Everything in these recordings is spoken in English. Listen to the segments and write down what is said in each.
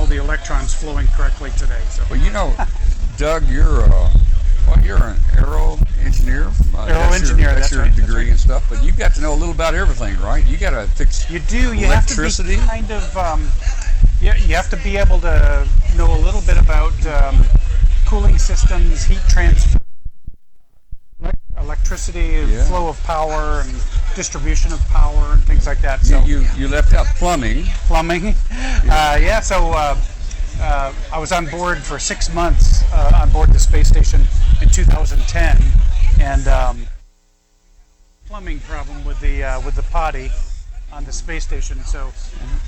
the electrons flowing correctly today. So, Well, you know, Doug, you're an aero engineer. Aero engineer, That's your right, degree and stuff. But you got to know a little about everything, right? You got to fix you do. You electricity. have to be kind of. Yeah, you have to be able to know a little bit about cooling systems, heat transfer, electricity, flow of power, and distribution of power, and things like that. So You left out plumbing. plumbing. So I was on board for 6 months on board the space station in 2010, and plumbing problem with the potty on the space station. So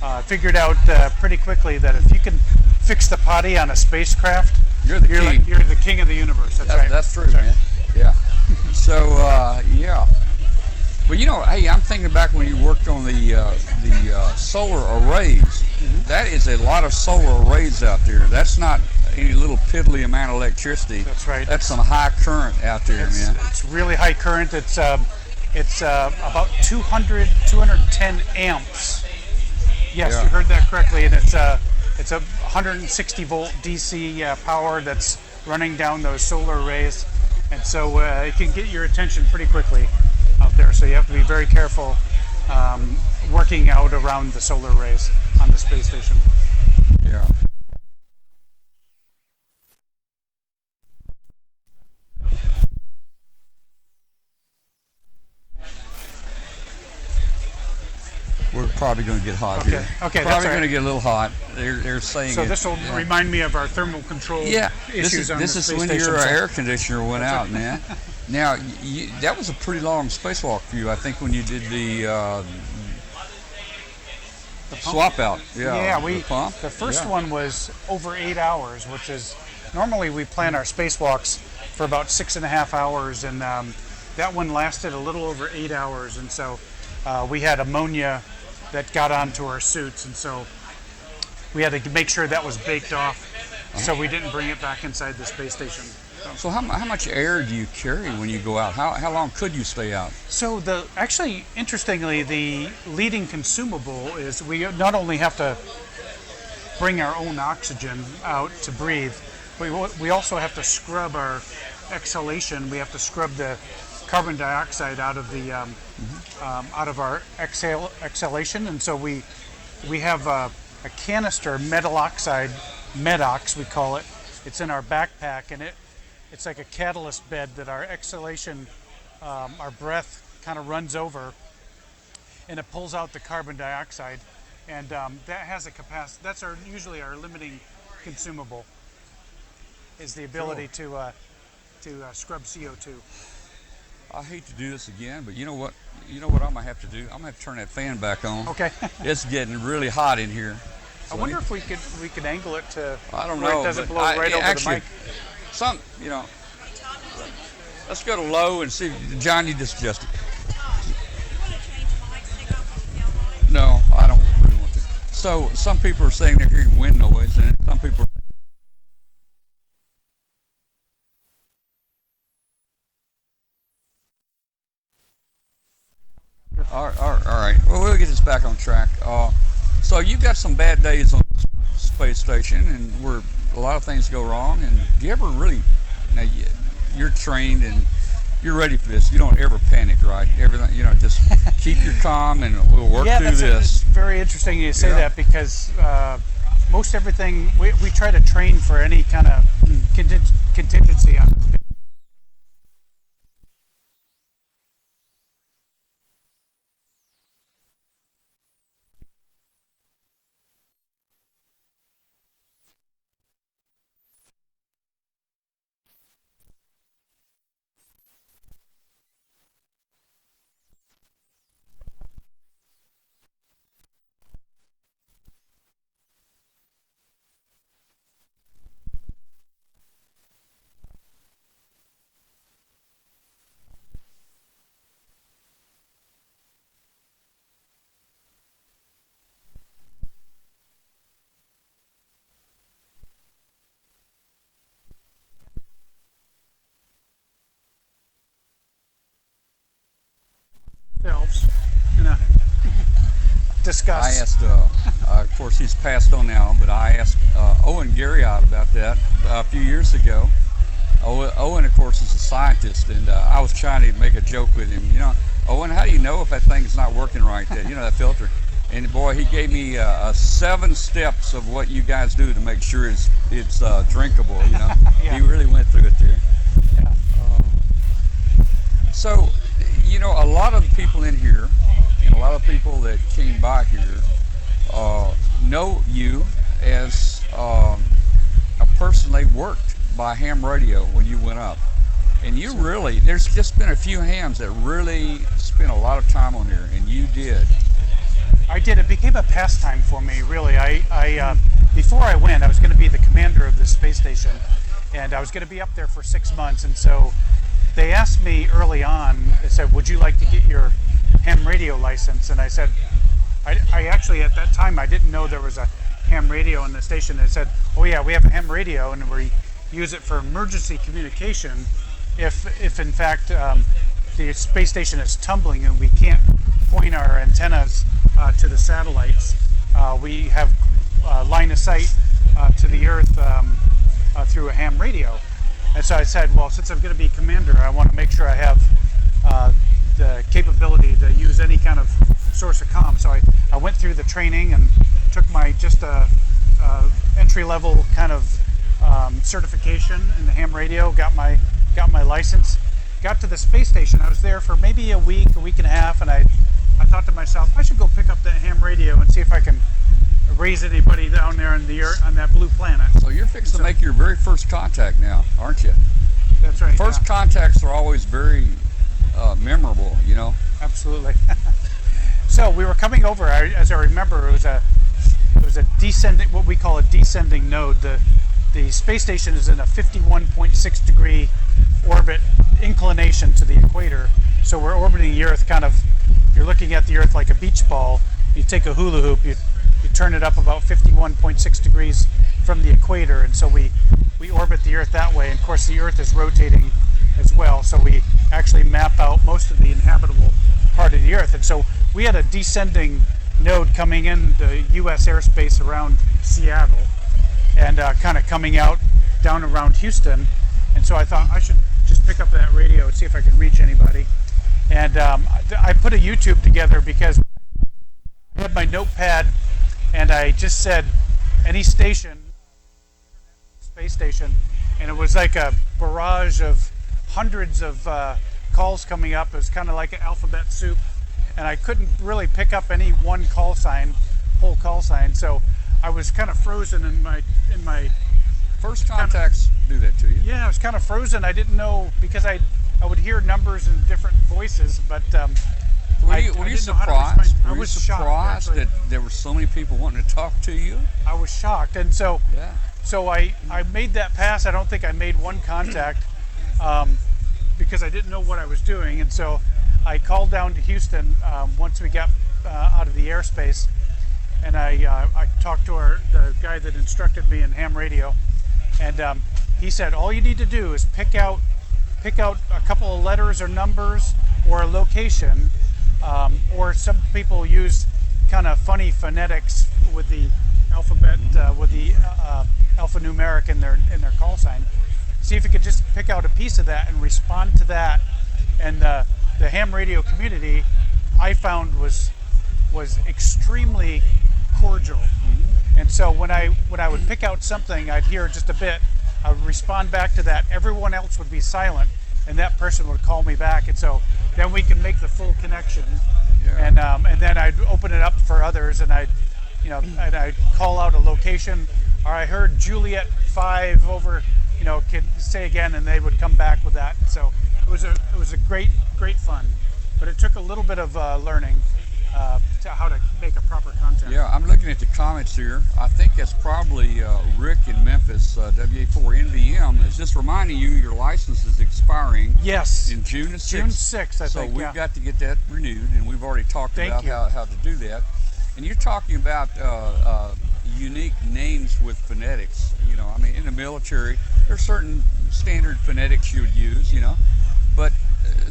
I figured out pretty quickly that if you can fix the potty on a spacecraft, You're the king. You're the king of the universe. That's right. That's true, man. Yeah. So yeah. Well, you know, hey, I'm thinking back when you worked on the solar arrays. That is a lot of solar arrays out there. That's not any little piddly amount of electricity. That's right. That's some high current out there, man. It's really high current. It's about 210 amps. Yes, Yeah. you heard that correctly, and it's a 160 volt DC power that's running down those solar arrays, and so it can get your attention pretty quickly out there. So you have to be very careful working out around the solar arrays on the space station. Yeah. We're probably going to get hot here. Okay, that's Probably all going to right. get a little hot. They're saying. So this will remind me of our thermal control issues on the This is space when station. your air conditioner went out, man. Now that was a pretty long spacewalk for you, I think, when you did the swap out. Yeah, the pump. the first one was over 8 hours, which is normally we plan our spacewalks for about 6.5 hours, and that one lasted a little over 8 hours, and so we had ammonia that got onto our suits, and so we had to make sure that was baked off, so we didn't bring it back inside the space station. So how much air do you carry when you go out? How long could you stay out? So actually, interestingly, the leading consumable is we not only have to bring our own oxygen out to breathe, we also have to scrub our exhalation. We have to scrub the carbon dioxide out of the out of our exhalation, and so we have a canister metal oxide, MEDOX we call it. It's in our backpack, and it's like a catalyst bed that our exhalation, our breath kind of runs over, and it pulls out the carbon dioxide, and that has a capacity. That's usually our limiting consumable, is the ability to scrub CO2. I hate to do this again, but you know what? You know what I'm gonna have to do? I'm gonna have to turn that fan back on. Okay. It's getting really hot in here. I wonder if we could angle it to I don't where know. it doesn't but blow right over actually, the mic. Let's go to low and see. John, you just adjust it. No, I don't really want to. So some people are saying they're hearing wind noise, and some people. All right. Well, we'll get this back on track. So you've got some bad days on the space station, and where a lot of things go wrong. And do you ever really? Now you're trained and you're ready for this. You don't ever panic, right? Everything, just keep your calm, and we'll work through this. It's very interesting you say that, because most everything we try to train for any kind of contingency on this. discuss. I asked, of course he's passed on now, but I asked Owen Garriott about that a few years ago. Owen, of course, is a scientist, and I was trying to make a joke with him. Owen, how do you know if that thing's not working right? That filter. And boy, he gave me 7 steps of what you guys do to make sure it's drinkable. Yeah. He really went through it there. Yeah. So, a lot of people in here, and a lot of people that came by here, know you as a person they worked by ham radio when you went up. And you really, there's just been a few hams that really spent a lot of time on here, and you did. I did. It became a pastime for me, really. I before I went, I was going to be the commander of the space station, and I was going to be up there for 6 months. And so they asked me early on, they said, would you like to get your ham radio license? And I said, I actually, at that time, I didn't know there was a ham radio in the station. They said, oh yeah, we have a ham radio, and we use it for emergency communication if in fact the space station is tumbling and we can't point our antennas to the satellites. We have line of sight to the Earth through a ham radio. And so I said, well, since I'm going to be commander, I want to make sure I have the capability to use any kind of source of comm. So I went through the training and took my entry-level kind of certification in the ham radio, got my license, got to the space station. I was there for maybe a week and a half, and I thought to myself, I should go pick up that ham radio and see if I can raise anybody down there on the Earth, on that blue planet. So you're fixing to make your very first contact now, aren't you? That's right. First contacts are always very memorable, Absolutely. So we were coming over. As I remember, it was a descending, what we call a descending node. The space station is in a 51.6 degree orbit inclination to the equator. So we're orbiting the Earth you're looking at the Earth like a beach ball. You take a hula hoop, you turn it up about 51.6 degrees from the equator, and so we orbit the Earth that way. And of course the Earth is rotating as well, so we actually map out most of the inhabitable part of the Earth. And so we had a descending node coming in the U.S. airspace around Seattle, and kind of coming out down around Houston. And so I thought I should just pick up that radio and see if I can reach anybody. And I put a YouTube together because I had my notepad, and I just said any station, space station, and it was like a barrage of hundreds of calls coming up. It was kind of like an alphabet soup, and I couldn't really pick up any one whole call sign. So I was kind of frozen in my first contacts do that to you. Yeah, I was kind of frozen. I didn't know, because I would hear numbers in different voices, but were you surprised? I was surprised shocked, that there were so many people wanting to talk to you. I was shocked, and so yeah. So I made that pass. I don't think I made one contact because I didn't know what I was doing, and so I called down to Houston once we got out of the airspace, and I talked to the guy that instructed me in ham radio, and he said all you need to do is pick out a couple of letters or numbers or a location, or some people use kind of funny phonetics with the alphabet, with the alphanumeric in their call sign. See if you could just pick out a piece of that and respond to that. And the ham radio community, I found, was extremely cordial. Mm-hmm. And so when I would pick out something, I'd hear just a bit, I would respond back to that. Everyone else would be silent, and that person would call me back. And so then we can make the full connection. Yeah. And then I'd open it up for others, and I'd call out a location. Or I heard Juliet 5 over, can say again, and they would come back with that. So it was a great fun, but it took a little bit of learning to how to make a proper contact. Yeah, I'm looking at the comments here. I think that's probably Rick in Memphis, w5kub is just reminding you your license is expiring. Yes. In June 6th. June 6th, I think. So we've got to get that renewed, and we've already talked about how to do that. And you're talking about unique names with phonetics. In the military, there's certain standard phonetics you would use, but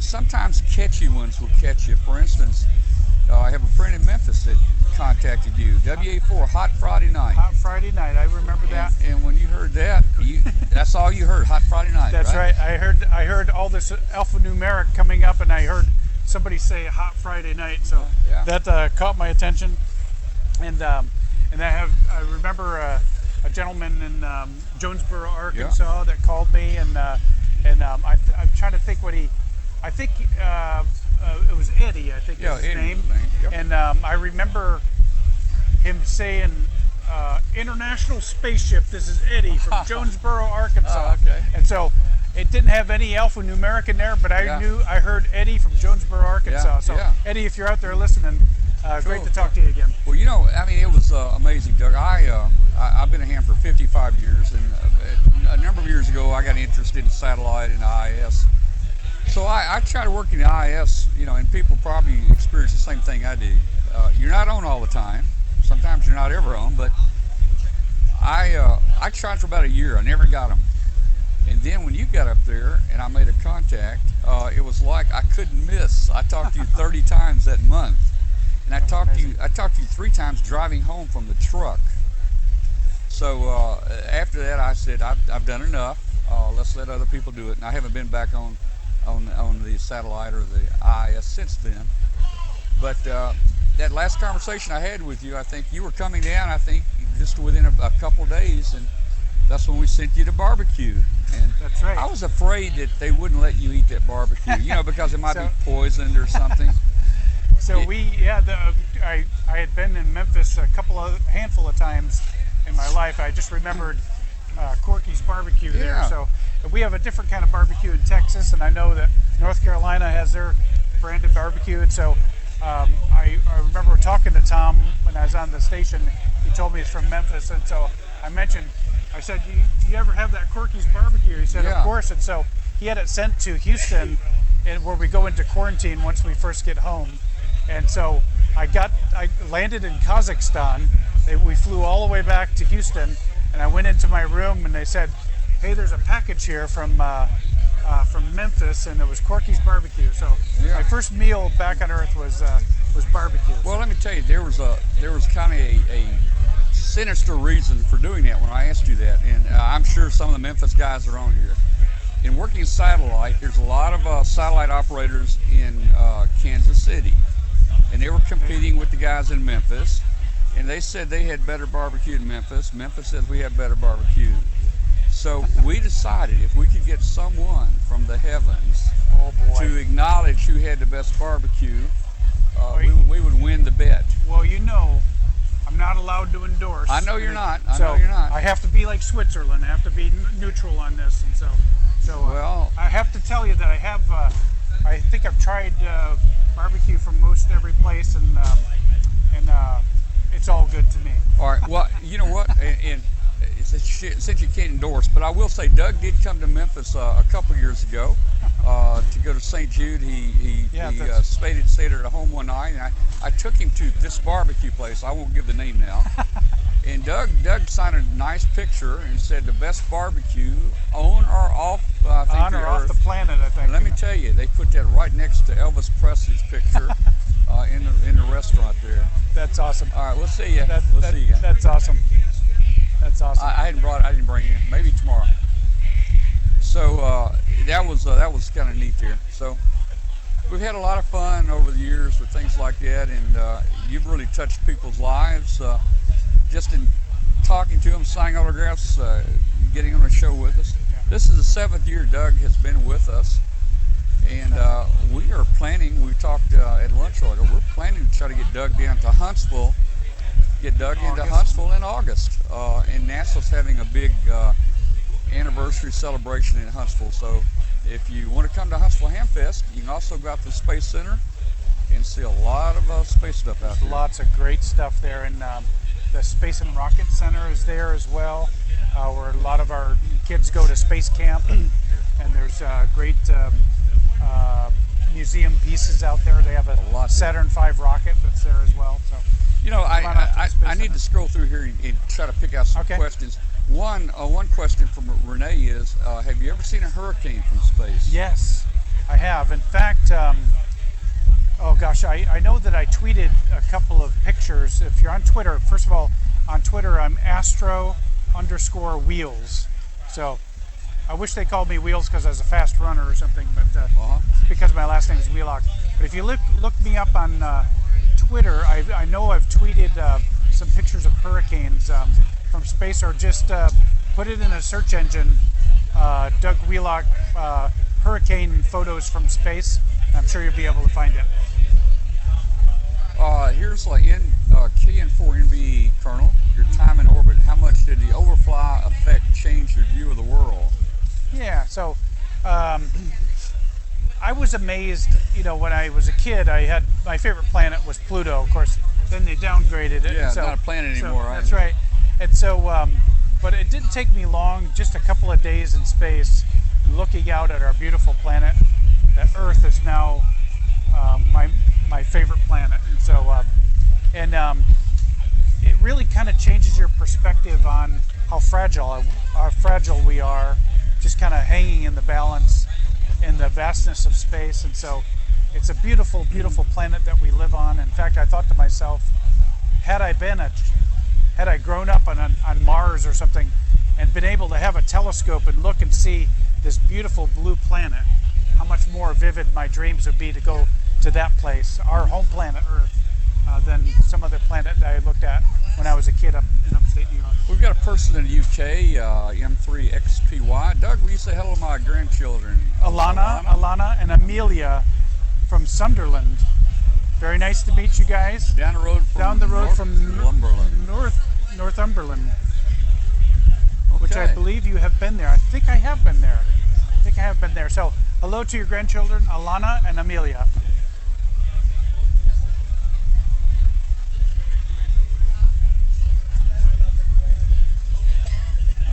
sometimes catchy ones will catch you. For instance, I have a friend in Memphis that contacted you. WA4 Hot Friday Night. Hot Friday Night. I remember that. And when you heard that, that's all you heard. Hot Friday Night. That's right. I heard all this alphanumeric coming up, and I heard somebody say Hot Friday Night. So that caught my attention. And I remember a gentleman in Jonesboro, Arkansas, that called me, and I'm trying to think what I think it was Eddie, I think is his name. Yep. And I remember him saying, International Spaceship, this is Eddie from Jonesboro, Arkansas. Okay. And so it didn't have any alphanumeric in there, but I heard Eddie from Jonesboro, Arkansas. Eddie, if you're out there listening, great to talk to you again. Well, it was amazing, Doug. I've been a ham for 55 years, and a number of years ago, I got interested in satellite and IS. So I try to work in the IS, and people probably experience the same thing I do. You're not on all the time. Sometimes you're not ever on, but I tried for about a year. I never got them. And then when you got up there and I made a contact, it was like I couldn't miss. I talked to you 30 times that month. And I talked to you 3 times driving home from the truck. So after that, I said, I've done enough. Let's let other people do it. And I haven't been back on the satellite or the IS since then. But that last conversation I had with you, I think you were coming down, I think just within a couple days, and that's when we sent you to barbecue. And that's right. I was afraid that they wouldn't let you eat that barbecue, because it might be poisoned or something. So I had been in Memphis a handful of times in my life. I just remembered Corky's barbecue there. So we have a different kind of barbecue in Texas, and I know that North Carolina has their branded barbecue. And so I remember talking to Tom when I was on the station. He told me it's from Memphis, and so I said, you ever have that Corky's barbecue? He said, of course. And so he had it sent to Houston, and where we go into quarantine once we first get home. And so I landed in Kazakhstan. We flew all the way back to Houston, and I went into my room, and they said, hey, there's a package here from Memphis, and it was Corky's barbecue. So my first meal back on Earth was barbecue. Well, let me tell you, there was kind of a sinister reason for doing that when I asked you that, and I'm sure some of the Memphis guys are on here. In working satellite, there's a lot of satellite operators in Kansas City, and they were competing with the guys in Memphis, and they said they had better barbecue in Memphis. Memphis says we have better barbecue. So we decided if we could get someone from the heavens to acknowledge who had the best barbecue, we would win the bet. Well, I'm not allowed to endorse. I know you're not. I have to be like Switzerland. I have to be neutral on this, and so I have to tell you that I think I've tried barbecue from most every place, and it's all good to me. All right. Well, you know what? And since you can't endorse, but I will say Doug did come to Memphis a couple years ago to go to St. Jude. He stayed at a home one night, and I took him to this barbecue place. I won't give the name now. And Doug signed a nice picture and said the best barbecue on or off off the planet, I think. And let me tell you, they put that right next to Elvis Presley's picture in the restaurant there. That's awesome. All right, we'll see you. We'll see you again. That's awesome. That's awesome. I didn't bring you in. Maybe tomorrow. So that was kind of neat there. So we've had a lot of fun over the years with things like that, and you've really touched people's lives just in talking to them, signing autographs, getting on the show with us. Yeah. This is the 7th year Doug has been with us, and we are planning. We talked at lunch earlier. We're planning to try to get Doug down to Huntsville. Get Doug into Huntsville in August, and NASA's having a big anniversary celebration in Huntsville. So if you want to come to Huntsville Hamfest, you can also go out to the Space Center and see a lot of space stuff out there. Lots of great stuff there, and the Space and Rocket Center is there as well, where a lot of our kids go to space camp, and there's great museum pieces out there. They have a Saturn V rocket that's there as well. So. I need to scroll through here and try to pick out some questions. One question from Renee is, have you ever seen a hurricane from space? Yes, I have. In fact, Oh gosh, I know that I tweeted a couple of pictures. If you're on Twitter, first of all, on Twitter I'm Astro_Wheels. So I wish they called me Wheels because I was a fast runner or something, but it's because my last name is Wheelock. But if you look me up on Twitter, I know I've tweeted some pictures of hurricanes from space, or just put it in a search engine, Doug Wheelock hurricane photos from space. I'm sure you'll be able to find it. Here's like KN4NB, Colonel, your time in orbit. How much did the overfly effect change your view of the world? Yeah, so I was amazed, when I was a kid, I had my favorite planet was Pluto. Of course, then they downgraded it. Yeah, it's not a planet anymore, right? That's right. And so, but it didn't take me long, just a couple of days in space, looking out at our beautiful planet, that Earth is now my favorite planet. And so, it really kind of changes your perspective on how fragile we are, just kind of hanging in the balance in the vastness of space. And so it's a beautiful, beautiful planet that we live on. In fact, I thought to myself, had I grown up on Mars or something and been able to have a telescope and look and see this beautiful blue planet, how much more vivid my dreams would be to go to that place, our home planet Earth, than some other planet that I looked at when I was a kid up in upstate New York. We've got a person in the UK, M3XPY. Doug, will you say hello to my grandchildren? Alana and Amelia from Sunderland. Very nice to meet you guys. Down the road from Northumberland, okay. Which I believe you have been there. I think I have been there. So hello to your grandchildren, Alana and Amelia.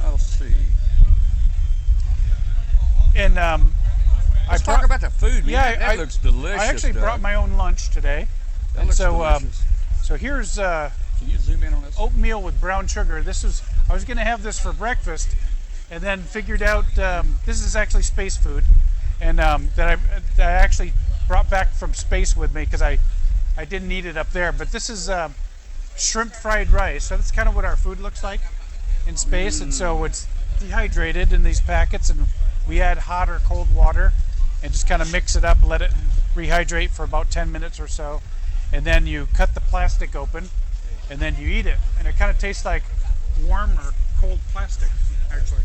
I'll see. And let's talk about the food. Man. Yeah, that looks delicious. I actually brought my own lunch today. That looks delicious. So here's Can you zoom in on this? Oatmeal with brown sugar. I was going to have this for breakfast, and then figured out this is actually space food, and that I actually brought back from space with me because I didn't eat it up there. But this is shrimp fried rice. So that's kind of what our food looks like in space, and so it's dehydrated in these packets, and we add hot or cold water and just kind of mix it up, let it rehydrate for about 10 minutes or so, and then you cut the plastic open and then you eat it, and it kind of tastes like warm or cold plastic, actually.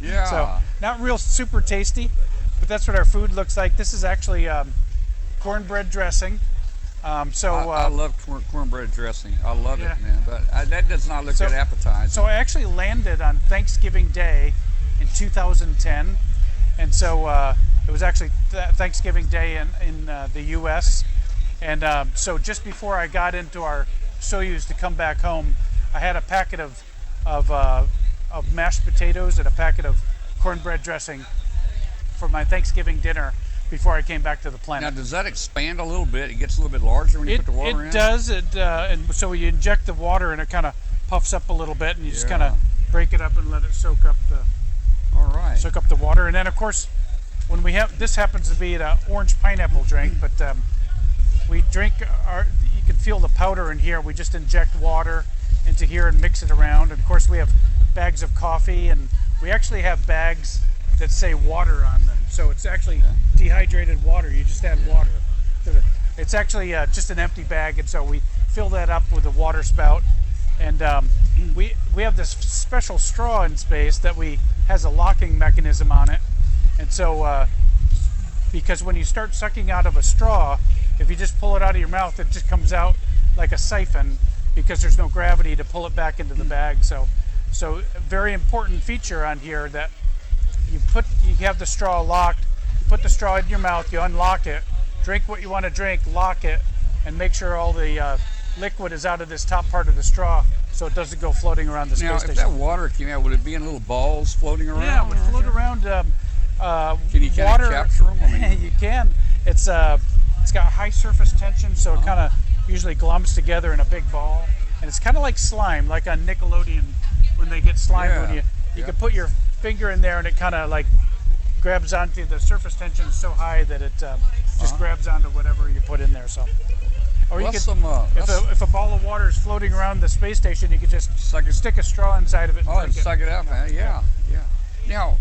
Yeah. So not real super tasty, but that's what our food looks like. This is actually cornbread dressing. I love cornbread dressing. I love it, man. But that does not look that appetizing. So I actually landed on Thanksgiving Day in 2010, and so it was actually Thanksgiving Day in the U.S. And so just before I got into our Soyuz to come back home, I had a packet of mashed potatoes and a packet of cornbread dressing for my Thanksgiving dinner before I came back to the planet. Now, does that expand a little bit? It gets a little bit larger when you put the water in? It does. And so you inject the water and it kind of puffs up a little bit, and you just kind of break it up and let it soak up the water. And then, of course, when we have, this happens to be an orange pineapple drink, but we drink you can feel the powder in here. We just inject water into here and mix it around. And of course, we have bags of coffee, and we actually have bags that say water on them. So it's actually dehydrated water. You just add water. It's actually just an empty bag, and so we fill that up with a water spout. And we have this special straw in space that has a locking mechanism on it. And so because when you start sucking out of a straw, if you just pull it out of your mouth, it just comes out like a siphon because there's no gravity to pull it back into the bag. So a very important feature on here that you have the straw locked, you put the straw in your mouth, you unlock it, drink what you want to drink, lock it, and make sure all the liquid is out of this top part of the straw so it doesn't go floating around the space station. Now, if that water came out, would it be in little balls floating around? Yeah, it would float around. Can you kind of capture them? I mean, you can. It's got high surface tension, so it kind of usually glums together in a big ball, and it's kind of like slime, like on Nickelodeon when they get slime. When you can put your finger in there and it kind of like grabs onto the surface tension is so high that it just grabs onto whatever you put in there. So, or you What's could, some, if a ball of water is floating around the space station, you could just stick a straw inside of it. And drink suck it up, man. Yeah. Now,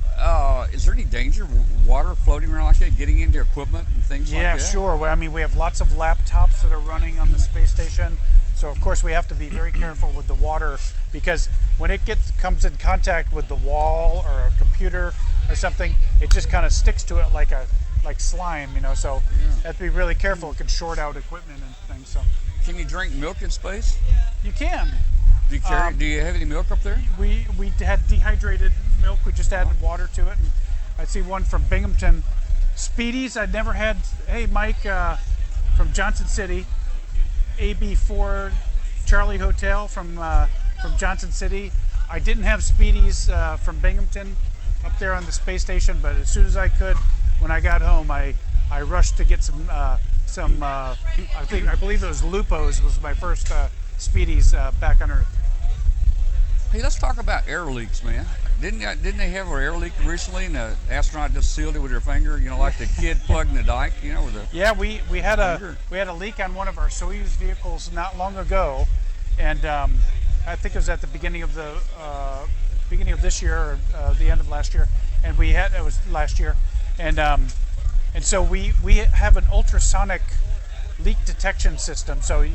is there any danger water floating around like that, getting into equipment and things like that? Yeah, sure. Well, I mean, we have lots of laptops that are running on the space station. So, of course, we have to be very careful with the water because when it comes in contact with the wall or a computer or something, it just kind of sticks to it like slime, you know. So, you have to be really careful. It can short out equipment and things. So, can you drink milk in space? you can. Do you have any milk up there? We had dehydrated milk. We just added water to it. And I see one from Binghamton. Speedies, I'd never had. Hey, Mike from Johnson City. AB4 Charlie Hotel from Johnson City. I didn't have Speedies from Binghamton up there on the space station, but as soon as I could, when I got home, I rushed to get some. I believe it was Lupos was my first Speedies back on Earth. Hey, let's talk about air leaks, man. Didn't they have an air leak recently, and the astronaut just sealed it with their finger? You know, like the kid plugging the dike. You know, with the we had a leak on one of our Soyuz vehicles not long ago, and I think it was at the beginning of this year or the end of last year, and it was last year, and so we have an ultrasonic leak detection system. So our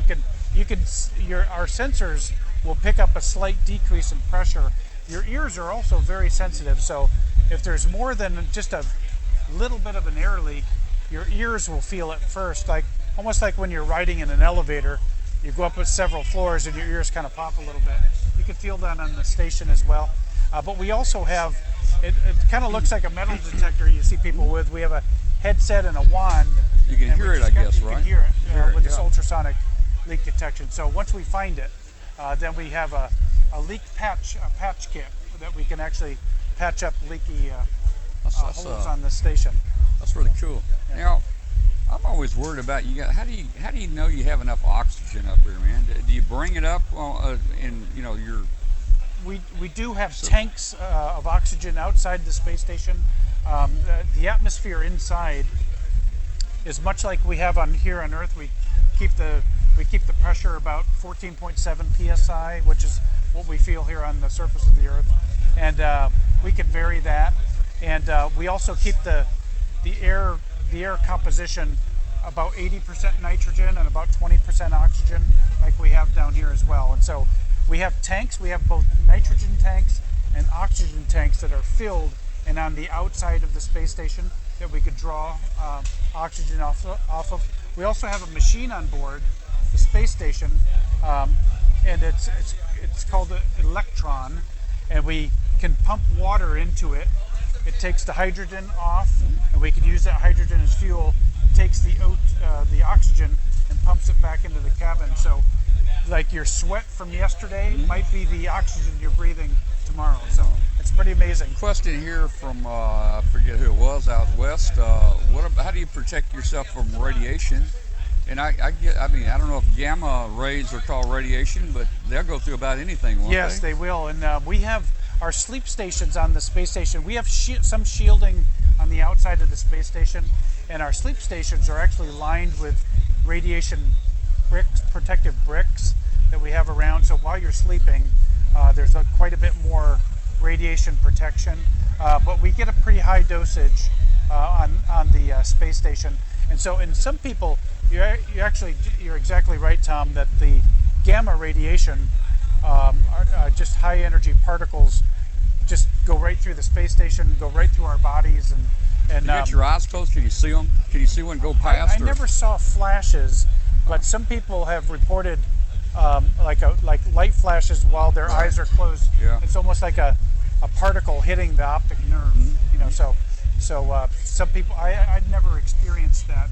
sensors will pick up a slight decrease in pressure. Your ears are also very sensitive, so if there's more than just a little bit of an air leak, your ears will feel it first, almost like when you're riding in an elevator. You go up with several floors and your ears kind of pop a little bit. You can feel that on the station as well. But we also have, it kind of looks like a metal detector you see people with. We have a headset and a wand. You can hear it, I guess, right? You can hear it with this ultrasonic leak detection. So once we find it, then we have a leak patch kit that we can actually patch up leaky holes on the station. That's really cool. Yeah. Now, I'm always worried about you guys. How do you know you have enough oxygen up here, man? Do you bring it up in your? We do have tanks of oxygen outside the space station. The atmosphere inside is much like we have here on Earth. We keep the pressure about 14.7 psi, which is what we feel here on the surface of the Earth, and we can vary that. And we also keep the air composition about 80% nitrogen and about 20% oxygen, like we have down here as well. And so we have tanks. We have both nitrogen tanks and oxygen tanks that are filled and on the outside of the space station that we could draw oxygen off of. We also have a machine on board the space station, and it's called an Electron, and we can pump water into it. It takes the hydrogen off, and we can use that hydrogen as fuel. It takes the oxygen and pumps it back into the cabin. So, like your sweat from yesterday might be the oxygen you're breathing tomorrow. So it's pretty amazing. Question here from I forget who it was out west. How do you protect yourself from radiation? And I don't know if gamma rays are called radiation, but they'll go through about anything, won't they? Yes, they will. And we have our sleep stations on the space station. We have some shielding on the outside of the space station, and our sleep stations are actually lined with radiation bricks, protective bricks that we have around. So while you're sleeping, there's quite a bit more radiation protection. But we get a pretty high dosage on the space station. And so in some people, you're exactly right, Tom, that the gamma radiation are just high energy particles just go right through the space station, go right through our bodies. And you got your eyes closed? Can you see them? Can you see one go past? I never saw flashes, but some people have reported like light flashes while their eyes are closed. Yeah. It's almost like a particle hitting the optic nerve. So some people, I'd never experienced that,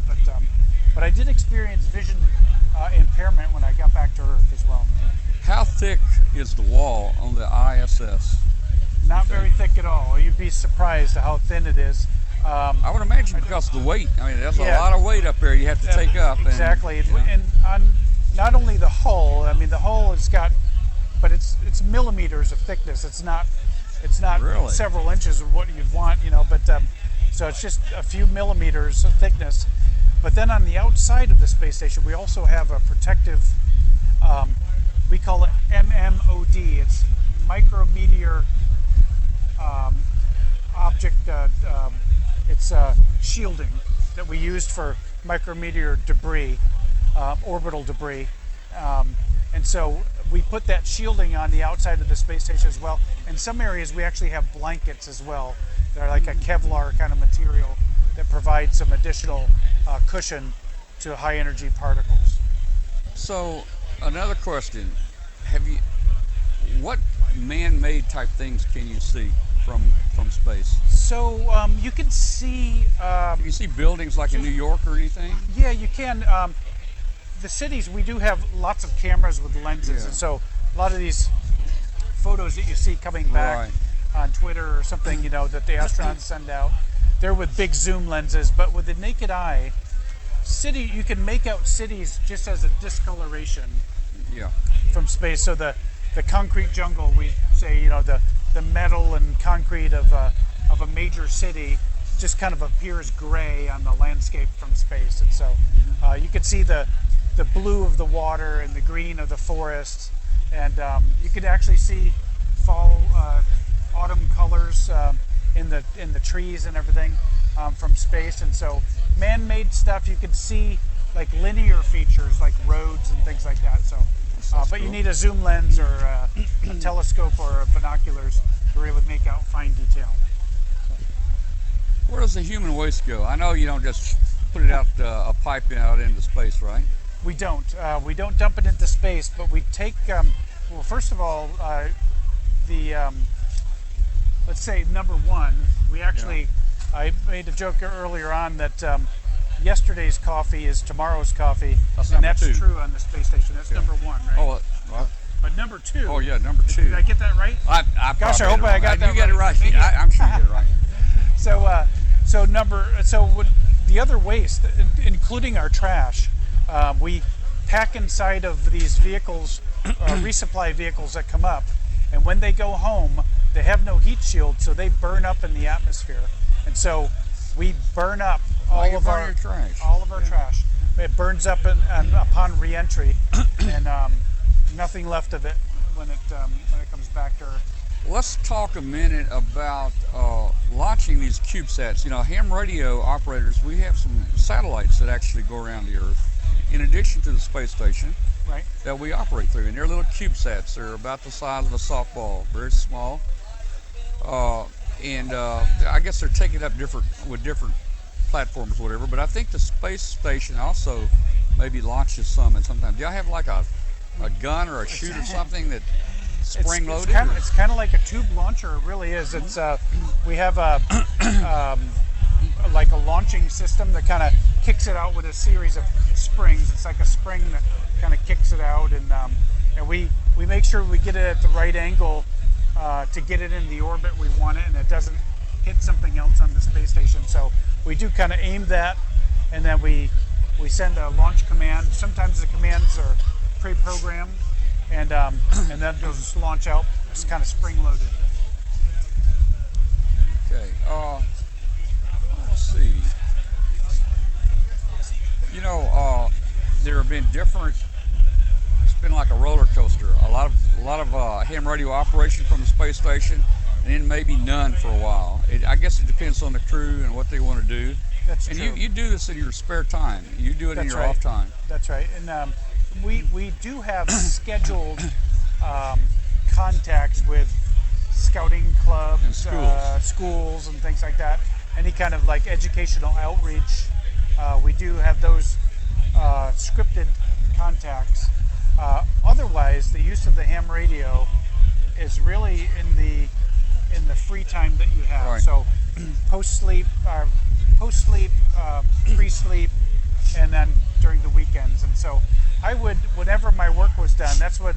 but I did experience vision impairment when I got back to Earth as well. How thick is the wall on the ISS? Not very thick at all. You'd be surprised at how thin it is. I would imagine because of the weight. I mean, there's a lot of weight up there you have to take up. Exactly. And on not only the hull, I mean, the hull has got, but it's millimeters of thickness. It's not really several inches of what you'd want, but so it's just a few millimeters of thickness. But then on the outside of the space station, we also have a protective, we call it MMOD. It's micrometeor object, it's shielding that we used for micrometeor debris, orbital debris. And so we put that shielding on the outside of the space station as well. In some areas, we actually have blankets as well. They're like a Kevlar kind of material that provides some additional cushion to high energy particles. So another question, what man-made type things can you see from space? So you can see... Can you see buildings like in New York or anything? Yeah, you can. The cities, we do have lots of cameras with lenses, and so a lot of these photos that you see coming back on Twitter or something, that the astronauts send out, they're with big zoom lenses, but with the naked eye, you can make out cities just as a discoloration from space. So the concrete jungle, we say, the metal and concrete of a major city just kind of appears gray on the landscape from space. And so you can see the blue of the water and the green of the forests, and you can actually see fall, autumn colors in the trees and everything from space. And so man-made stuff, you can see like linear features like roads and things like that. So, but you need a zoom lens or a telescope or binoculars to really make out fine detail. Where does the human waste go? I know you don't just put it out a pipe out into space, right? We don't. We don't dump it into space, but we take. Well, first of all, let's say number one. We actually. I made a joke earlier on that yesterday's coffee is tomorrow's coffee, and that's true on the space station. That's number one, right? Oh, well. But number two. Oh yeah, number two. Did I get that right? Gosh, I hope I got that right. You got it right. I'm sure you get it right. So the other waste, including our trash, we pack inside of these vehicles, resupply vehicles that come up, and when they go home, they have no heat shield, so they burn up in the atmosphere, and so we burn up all of our trash. It burns up upon re-entry, and nothing left of it when it comes back to Earth. Let's talk a minute about launching these CubeSats. Ham radio operators, we have some satellites that actually go around the Earth, in addition to the space station, that we operate through. And they're little CubeSats. They're about the size of a softball, very small. And I guess they're taken up with different platforms or whatever. But I think the space station also maybe launches some at some time. Do y'all have like a gun or a chute or something that spring-loaded? It's kind of like a tube launcher. It really is. It's we have like a launching system that kind of kicks it out with a series of springs. It's like a spring that kind of kicks it out, and we make sure we get it at the right angle to get it in the orbit we want it, and it doesn't hit something else on the space station. So we do kind of aim that, and then we send a launch command. Sometimes the commands are pre-programmed, and then those launch out. It's kind of spring-loaded. Okay. Let's see. There have been different. It's been like a roller coaster. A lot of ham radio operation from the space station, and then maybe none for a while. I guess it depends on the crew and what they want to do. That's and true. you do this in your spare time. You do it in your off time. That's right. And we do have scheduled contacts with scouting clubs, and schools, and things like that. Any kind of like educational outreach. We do have those scripted contacts. Otherwise, the use of the ham radio is really in the free time that you have. Right. So post-sleep, pre-sleep, and then during the weekends. And so I would, whenever my work was done, that's when,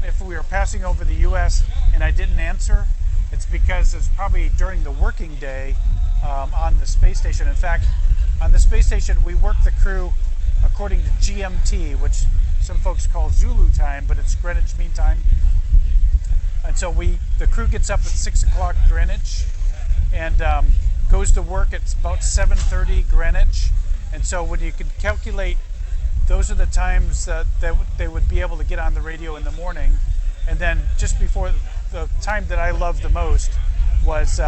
if we were passing over the U.S. and I didn't answer, it's because it's probably during the working day on the space station. In fact, on the space station, we work the crew according to GMT, which some folks call Zulu time, but it's Greenwich Mean Time. And so the crew gets up at 6 o'clock Greenwich and goes to work at about 7:30 Greenwich, And so when you could calculate, those are the times that they would be able to get on the radio in the morning. And then just before, the time that I loved the most was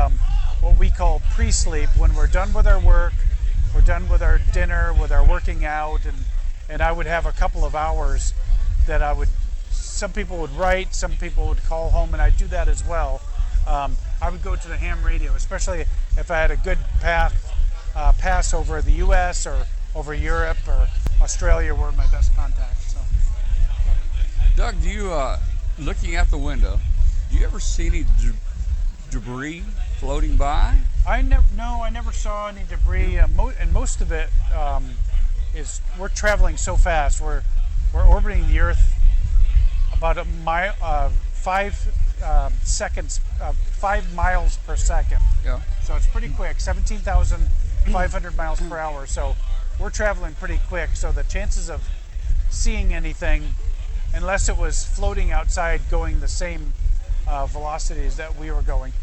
what we call pre-sleep, when we're done with our work, we're done with our dinner, with our working out, and I would have a couple of hours that some people would write, some people would call home, and I'd do that as well. I would go to the ham radio, especially if I had a good pass over the U.S. or over Europe or Australia were my best contacts. So. Doug, do you, looking out the window, do you ever see any debris floating by? I never saw any debris, and most of it is, we're traveling so fast. We're orbiting the Earth about a mile, 5 miles per second. Yeah. So it's pretty quick, 17,500 miles per hour. So we're traveling pretty quick. So the chances of seeing anything, unless it was floating outside going the same velocities that we were going.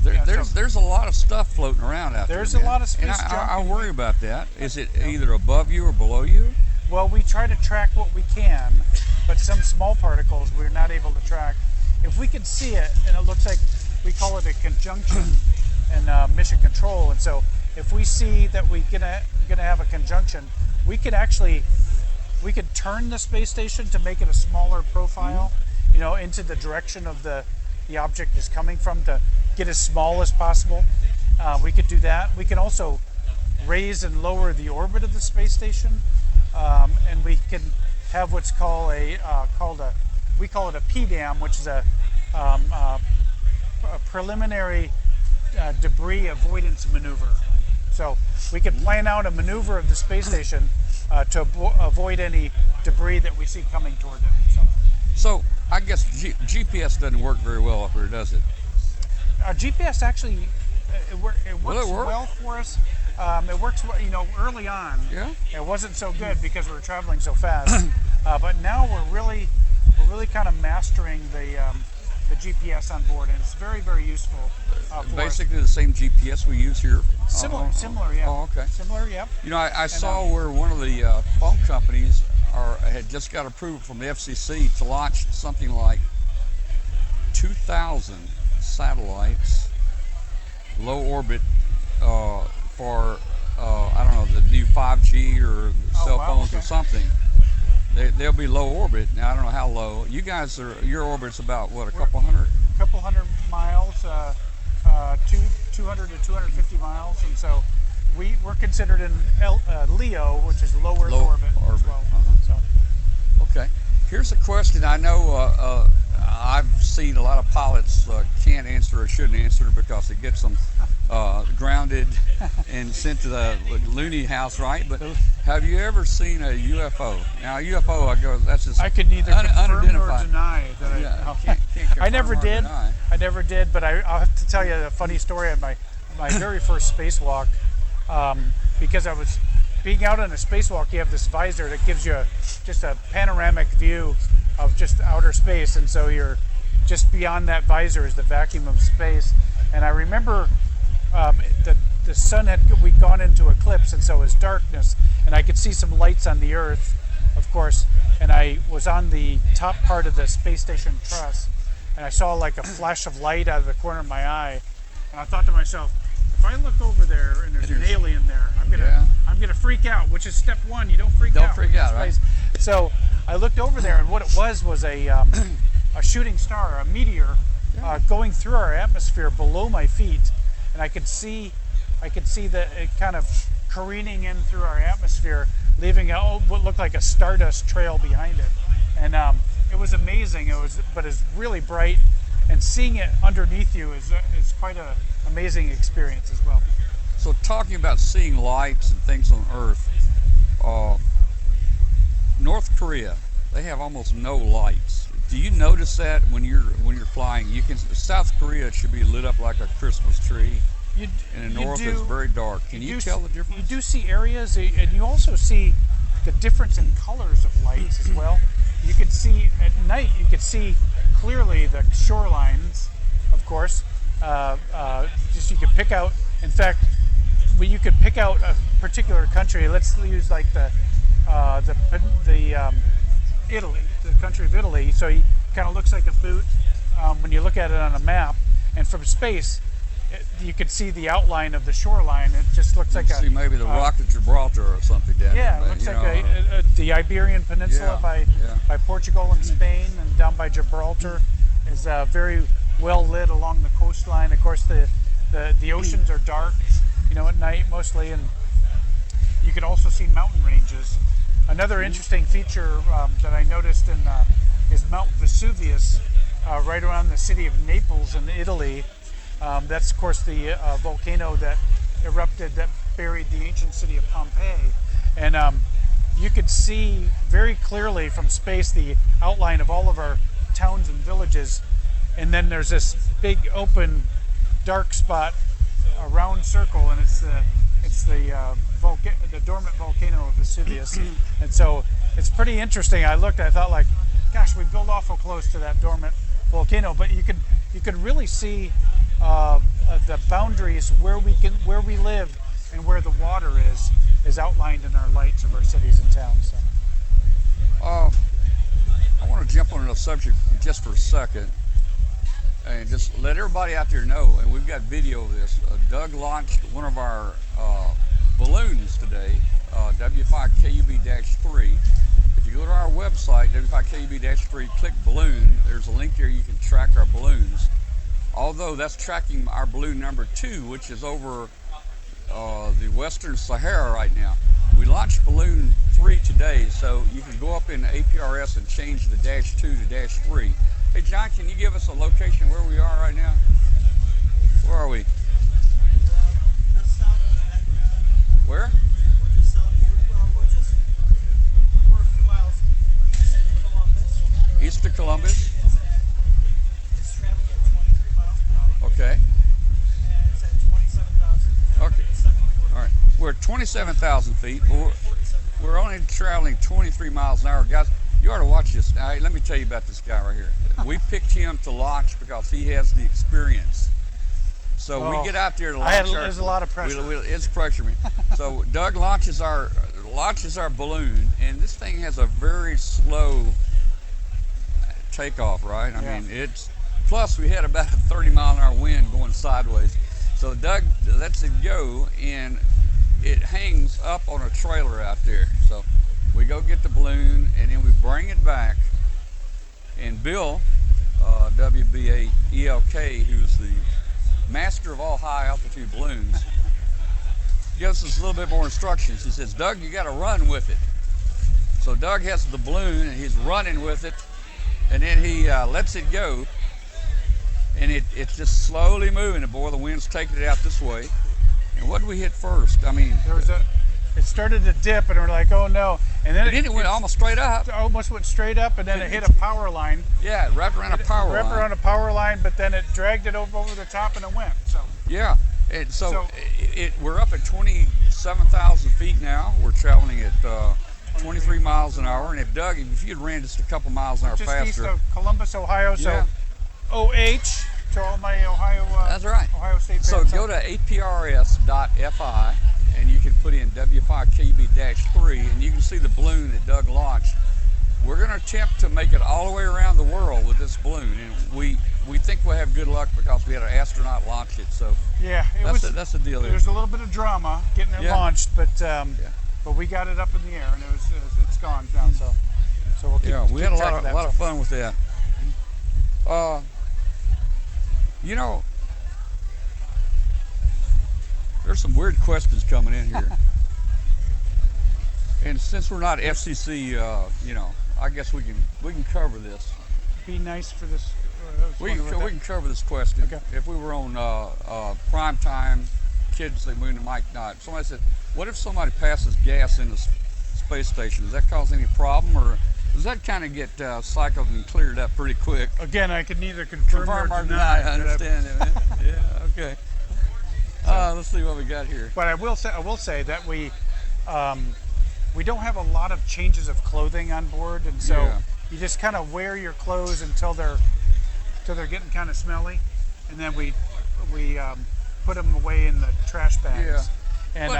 There's a lot of stuff floating around out there. There's a lot of space junk. junk. I worry about that. Is it either above you or below you? Well, we try to track what we can, but some small particles we're not able to track. If we can see it, and it looks like, we call it a conjunction in mission control, and so if we see that we're gonna have a conjunction, we could turn the space station to make it a smaller profile, into the direction of the object is coming from, to get as small as possible. We could do that. We can also raise and lower the orbit of the space station, and we can have what's called we call it a PDAM, which is a preliminary debris avoidance maneuver. So we can plan out a maneuver of the space station to avoid any debris that we see coming toward it. So I guess GPS doesn't work very well up here, does it? Our GPS actually, it works well for us. It works, early on. Yeah. It wasn't so good because we were traveling so fast. But now we're really kind of mastering the GPS on board, and it's very, very useful. Basically the same GPS we use here. Similar, yeah. Oh, okay. Similar, yeah. I saw where one of the phone companies had just got approval from the FCC to launch something like 2,000 satellites, low orbit, for I don't know, the new 5G or cell phones or something. They'll be low orbit. Now I don't know how low. You guys your orbit's about what, a couple hundred? A couple hundred miles, 200 to 250 miles, and so we're considered in LEO, which is low Earth orbit as well. So. Okay. Here's a question I know I've seen a lot of pilots can't answer or shouldn't answer because it gets them grounded and sent to the loony house, right? But have you ever seen a UFO? Now, a UFO, that's just I could neither confirm nor deny that can't I never did. Deny. I never did, but I'll have to tell you a funny story on my very first spacewalk, because I was being out on a spacewalk. You have this visor that gives you just a panoramic view of just outer space, and so you're just beyond that visor is the vacuum of space. And I remember the sun we'd gone into eclipse, and so it was darkness, and I could see some lights on the Earth, of course, and I was on the top part of the space station truss, and I saw like a flash of light out of the corner of my eye, and I thought to myself, if I look over there and there's an alien there, I'm gonna freak out, which is step one. You don't freak out. Don't freak out, right? So I looked over there, and what it was a shooting star, a meteor, going through our atmosphere below my feet, and I could see that it kind of careening in through our atmosphere, leaving what looked like a stardust trail behind it, and it was amazing. But it's really bright, and seeing it underneath you is quite an amazing experience as well. So talking about seeing lights and things on Earth, North Korea, they have almost no lights. Do you notice that when you're flying? South Korea should be lit up like a Christmas tree. And the north is very dark. Can you tell the difference? You do see areas, and you also see the difference in colors of lights as well. You could see at night. You could see clearly the shorelines, of course. Just you could pick out. In fact, you could pick out a particular country. Let's use like the Italy, the country of Italy. So it kind of looks like a boot when you look at it on a map, and from space, you could see the outline of the shoreline. It just looks like see maybe the Rock of Gibraltar or something down there. Yeah, it looks like the Iberian Peninsula by Portugal and Spain, and down by Gibraltar is very well lit along the coastline. Of course, the oceans are dark, at night mostly, and you can also see mountain ranges. Another interesting feature that I noticed is Mount Vesuvius, right around the city of Naples in Italy. That's, of course, the volcano that erupted that buried the ancient city of Pompeii. And you could see very clearly from space the outline of all of our towns and villages. And then there's this big open dark spot, a round circle, and it's the dormant volcano of Vesuvius. And so it's pretty interesting. I thought like, gosh, we build awful close to that dormant volcano, but you could really see the boundaries where we live and where the water is outlined in our lights of our cities and towns. So. I want to jump on another subject just for a second and just let everybody out there know, and we've got video of this. Doug launched one of our balloons today, w5kub-3. If you go to our website, w5kub-3, click balloon, there's a link there you can track our balloons. Although that's tracking our balloon number 2, which is over the Western Sahara right now. We launched balloon 3 today, so you can go up in APRS and change the -2 to -3. Hey John, can you give us a location where we are right now? Where are we? Where? We're a few miles east of Columbus. East of Columbus. It's traveling at 23 miles per hour. Okay. And it's at 27,000. Okay. All right. We're at 27,000 feet, but we're only traveling 23 miles an hour. Guys, you ought to watch this. Now, let me tell you about this guy right here. We picked him to launch because he has the experience. So we get out there to launch. There's a lot of pressure. It's pressure me. So Doug launches our balloon, and this thing has a very slow takeoff, right? I mean, it's plus we had about a 30-mile-an-hour wind going sideways. So Doug lets it go, and it hangs up on a trailer out there. So we go get the balloon, and then we bring it back. And Bill, WBAELK, who's the master of all high altitude balloons, gives us a little bit more instructions. He says, Doug, you got to run with it. So Doug has the balloon, and he's running with it, and then he lets it go, and it's just slowly moving. And boy, the wind's taking it out this way. And what did we hit first? I mean, it started to dip, and we're like, oh no. And then it went almost straight up. It almost went straight up, and then it hit a power line. Yeah, it wrapped around a power line. Wrapped around a power line, but then it dragged it over the top, and it went. So yeah, and so we're up at 27,000 feet now. We're traveling at 23 miles an hour. And if you'd ran just a couple miles an hour just faster, east of Columbus, Ohio. So OH to all my Ohio. That's right. Ohio State fans. So go to aprs.fi. And you can put in w5kub-3, and you can see the balloon that Doug launched. We're going to attempt to make it all the way around the world with this balloon, and we think we'll have good luck because we had an astronaut launch it. So yeah, that's the deal. There's a little bit of drama getting it launched, but we got it up in the air, and it's gone now. So we'll keep. We had a lot of fun with that. There's some weird questions coming in here. And since we're not FCC, I guess we can cover this. Be nice for this. We can cover this question. Okay. If we were on prime time, kids say we might not. Somebody said, what if somebody passes gas in the space station? Does that cause any problem, or does that kind of get cycled and cleared up pretty quick? Again, I can neither confirm or deny. I understand it. Yeah, okay. Let's see what we got here. But I will say that we don't have a lot of changes of clothing on board, and so you just kind of wear your clothes until they're getting kind of smelly, and then we put them away in the trash bags. And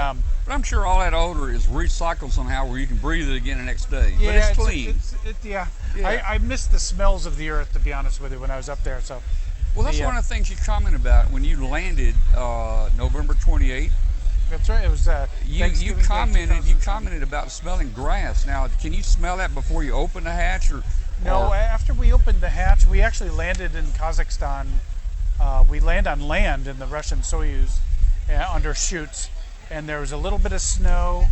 But I'm sure all that odor is recycled somehow where you can breathe it again the next day. But it's clean. Yeah. Yeah. I miss the smells of the earth, to be honest with you, when I was up there. So Well, that's one of the things you commented about when you landed November 28th. that's right. It was You Thanksgiving Day, commented 2020. about smelling grass. Now, can you smell that before you open the hatch, or No, or- after we opened the hatch, we actually landed in Kazakhstan. We land on land in the Russian Soyuz under chutes, and there was a little bit of snow,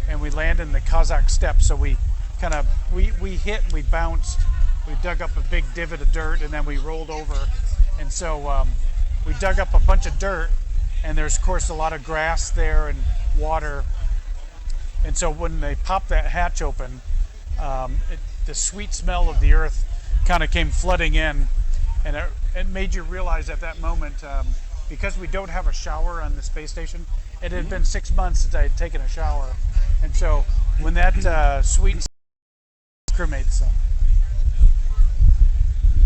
and we land in the Kazakh steppe. So we kind of we hit, and we bounced, we dug up a big divot of dirt, and then we rolled over, and so we dug up a bunch of dirt, and there's of course a lot of grass there and water, and so when they popped that hatch open, the sweet smell of the earth kind of came flooding in, and it made you realize at that moment, because we don't have a shower on the space station, it had been 6 months since I had taken a shower, and so when that sweet cremates.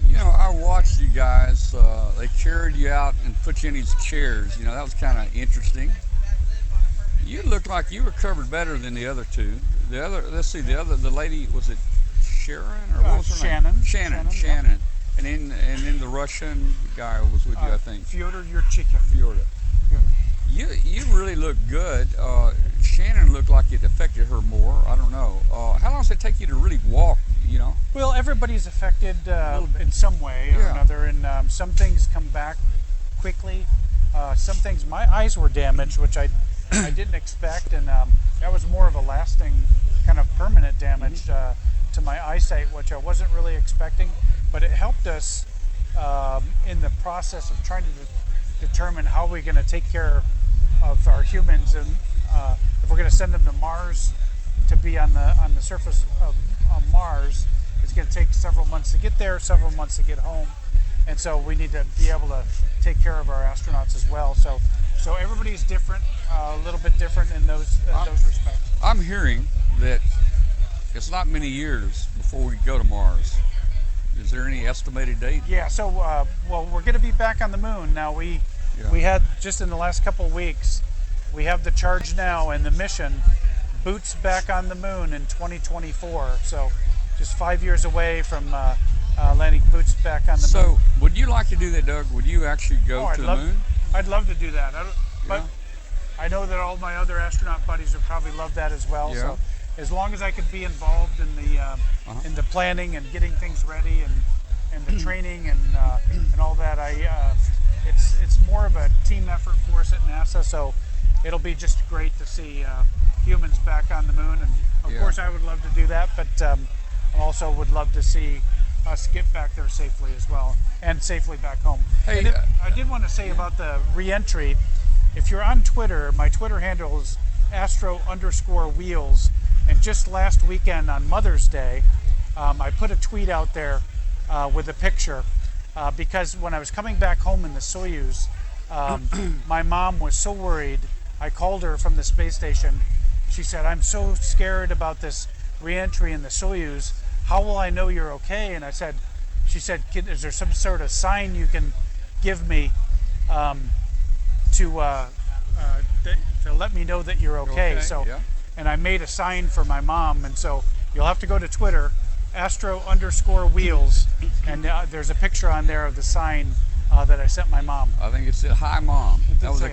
You know, I watched you guys. They carried you out and put you in these chairs. You know, that was kind of interesting. You looked like you recovered better than the other two. The lady, was it Sharon or what was her Shannon. name? Shannon. And then the Russian guy was with you, I think. Fyodor, your chicken. Fyodor. You really look good. Shannon looked like it affected her more. I don't know. How long does it take you to really walk? You know. Well, everybody's affected in some way or Yeah. another, and some things come back quickly. Some things, my eyes were damaged, which I didn't expect, and that was more of a lasting, kind of permanent damage to my eyesight, which I wasn't really expecting. But it helped us in the process of trying to determine how we're going to take care of our humans, and if we're going to send them to Mars to be on the surface of Mars. It's going to take several months to get there, several months to get home, and so we need to be able to take care of our astronauts as well. So everybody's different, a little bit different in those respects. I'm hearing that it's not many years before we go to Mars. Is there any estimated date? Yeah. So well, we're going to be back on the moon now. We had just in the last couple of weeks, we have the charge now, and the mission boots back on the moon in 2024. So just 5 years away from landing boots back on the moon. So, would you like to do that, Doug? Would you actually go to the moon? I'd love to do that. But I know that all my other astronaut buddies would probably love that as well. Yeah. So as long as I could be involved in the planning and getting things ready and the training and all that, it's more of a team effort for us at NASA. So it'll be just great to see humans back on the moon, and of course I would love to do that, but I also would love to see us get back there safely as well, and safely back home. Hey, I did want to say about the re-entry, if you're on Twitter, my Twitter handle is astro_wheels, and just last weekend on Mother's Day, I put a tweet out there with a picture, because when I was coming back home in the Soyuz, my mom was so worried. I called her from the space station. She said, "I'm so scared about this re-entry in the Soyuz. How will I know you're okay?" And she said, "Is there some sort of sign you can give me to let me know that you're okay?" So, and I made a sign for my mom, and so you'll have to go to Twitter, astro_wheels, and there's a picture on there of the sign that I sent my mom. I think it said "Hi, Mom." That was a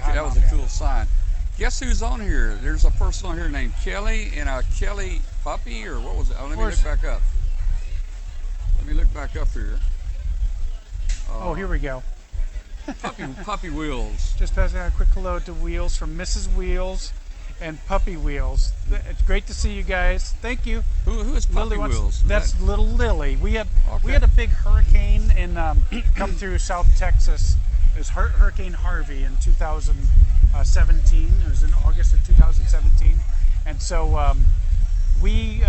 cool sign. Guess who's on here? There's a person on here named Kelly, and a Kelly puppy, or what was it? Let me look back up. Let me look back up here. Oh, here we go. Puppy Wheels. Just passing out a quick hello to Wheels from Mrs. Wheels and Puppy Wheels. It's great to see you guys. Thank you. Who is Puppy Wheels? That's little Lily. We had a big hurricane come through South Texas. It was Hurricane Harvey in 2017. It was in August of 2017, and so we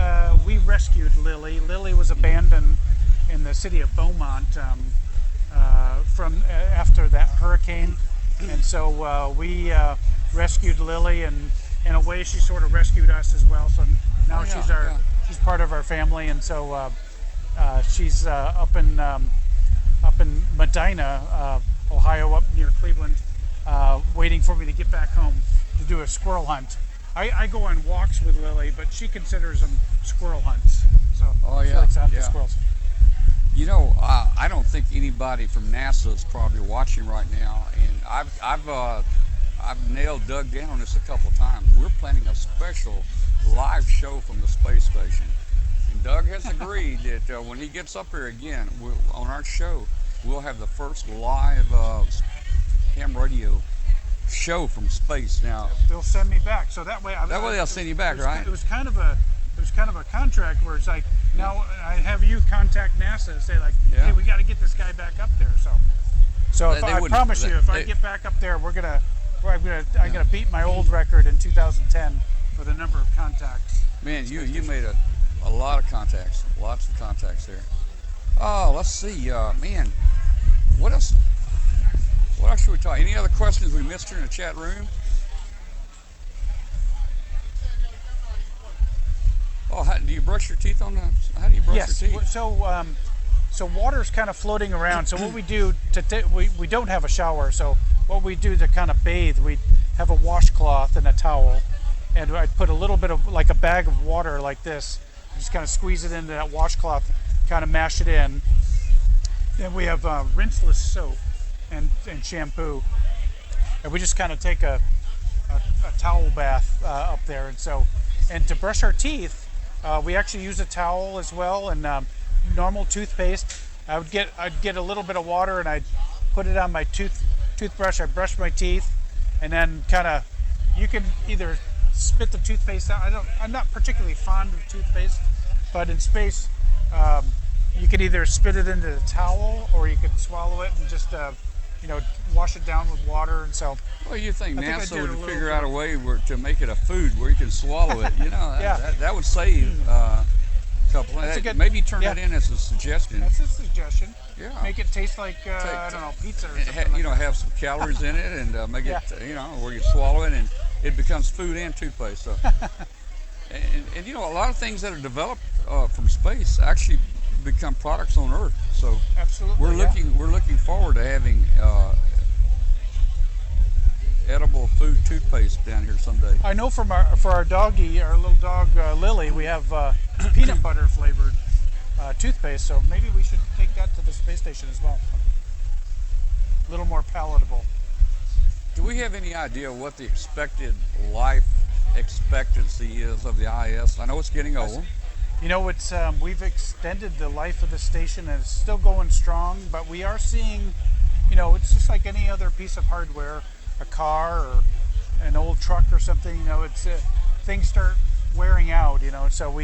rescued Lily. Lily was abandoned in the city of Beaumont from after that hurricane, and so we rescued Lily, and in a way she sort of rescued us as well. So now she's part of our family, and so she's up in Medina, Ohio, up near Cleveland, waiting for me to get back home. to do a squirrel hunt. I go on walks with Lily, but she considers them squirrel hunts. So Oh, she yeah, likes to hunt the yeah. squirrels. You know, I don't think anybody from NASA is probably watching right now, and I've nailed Doug down on this a couple of times. We're planning a special live show from the space station, and Doug has agreed that when he gets up here again, on our show, we'll have the first live ham radio show from space. Now, They'll send me back, so that way. that way they'll send you back, it was, right? It was kind of a contract where it's like, now I have you contact NASA and say like, Yeah. hey, we got to get this guy back up there. So if They I wouldn't- promise you, if I they- get back up there, I'm gonna beat my old record in 2010 for the number of contacts. Man, you made a lot of contacts, lots of contacts there. Oh, let's see, man, what else? What else should we talk? Any other questions we missed here in the chat room? Oh, do you brush your teeth on the? How do you brush Yes. your teeth? So water's kind of floating around. So what we do we don't have a shower. So what we do to kind of bathe, we have a washcloth and a towel, and I put a little bit of like a bag of water like this. Just kind of squeeze it into that washcloth, kind of mash it in. Then we have rinseless soap and shampoo, and we just kind of take a towel bath up there. And to brush our teeth, we actually use a towel as well, and normal toothpaste. I'd get a little bit of water and I'd put it on my toothbrush. I brush my teeth, and then kind of, you can either spit the toothpaste out. I'm not particularly fond of toothpaste, but in space, you can either spit it into the towel or you can swallow it and just wash it down with water. And so Well, you think I NASA did a would little figure bit. out a way to make it a food where you can swallow it? You know, Yeah. that would save a couple. That's a good- maybe turn yeah. that in as a suggestion. that's a suggestion. Yeah. Make it taste like I don't know, pizza or And something. Like that. have some calories in it, and make Yeah. it, where you swallow it and it becomes food and toothpaste. So, and a lot of things that are developed from space actually become products on Earth. So Absolutely. we're yeah. looking forward to having edible food toothpaste down here someday. I know for our doggy, our little dog Lily, we have peanut butter flavored toothpaste. So maybe we should take that to the space station as well. A little more palatable. Do we have any idea what the expected life expectancy is of the IS? I know it's getting old. It's we've extended the life of the station and it's still going strong, but we are seeing, it's just like any other piece of hardware, a car or an old truck or something. It's things start wearing out. So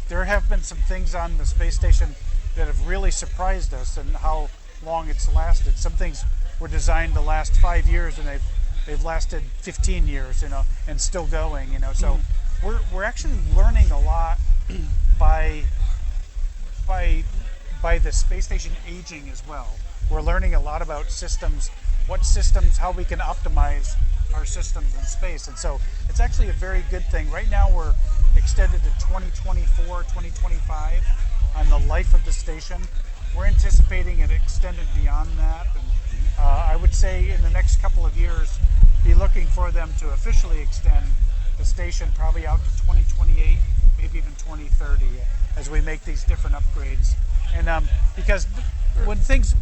there have been some things on the space station that have really surprised us and how long it's lasted. Some things were designed to last 5 years and they've lasted 15 years, and still going. So we're actually learning a lot by the space station aging as well. We're learning a lot about systems, how we can optimize our systems in space. And so it's actually a very good thing. Right now we're extended to 2024, 2025 on the life of the station. We're anticipating it extended beyond that. And I would say in the next couple of years, be looking for them to officially extend the station probably out to 2028, maybe even 2030, as we make these different upgrades. And because when things